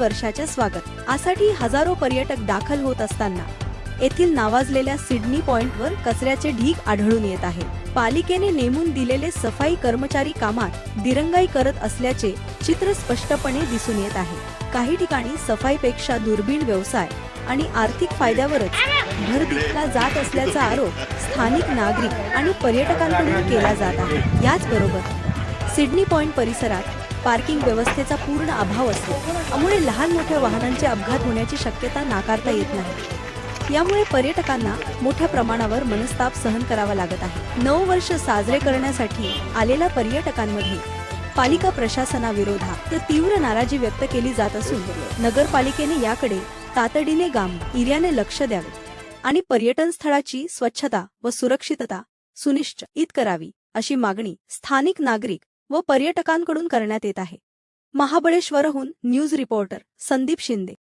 वर्षाचे स्वागत आसाठी हजारो पर्यटक दाखल होत असताना येथील नावाजलेल्या सिडनी पॉइंटवर कचऱ्याचे ढीग आढळून येत आहे। पालिकेने नेमून दिलेले सफाई कर्मचारी कामात दिरंगाई करत असल्याचे चित्र स्पष्टपणे दिसून येत आहे। काही ठिकाणी सफाईपेक्षा दुर्बीण व्यवसाय आणि आर्थिक फायद्यावरच भर दिला जात असल्याचा आरोप स्थानिक नागरिक आणि पर्यटकांकडून केला जात आहे। याचबरोबर सिडनी पॉइंट परिसरात पार्किंग व्यवस्थेचा पूर्ण अभाव असल्यामुळे लहान मोठ्या वाहनांचे अपघात होण्याची शक्यता नाकारता येत नाही। यामुळे पर्यटकांना मोठ्या प्रमाणावर मनस्ताप सहन करावा लागत आहे। नऊ वर्ष साजरे करण्यासाठी आलेल्या पर्यटकांमध्ये पालिका प्रशासनाविरोधात तीव्र नाराजी व्यक्त केली जात असून नगरपालिकेने याकडे तातडीने गांभीर्याने लक्ष द्यावे आणि पर्यटन स्थळाची स्वच्छता व सुरक्षितता सुनिश्चित करावी अशी मागणी स्थानिक नागरिक व पर्यटकांकडून करण्यात येत आहे। महाबळेश्वरहून न्यूज रिपोर्टर संदीप शिंदे।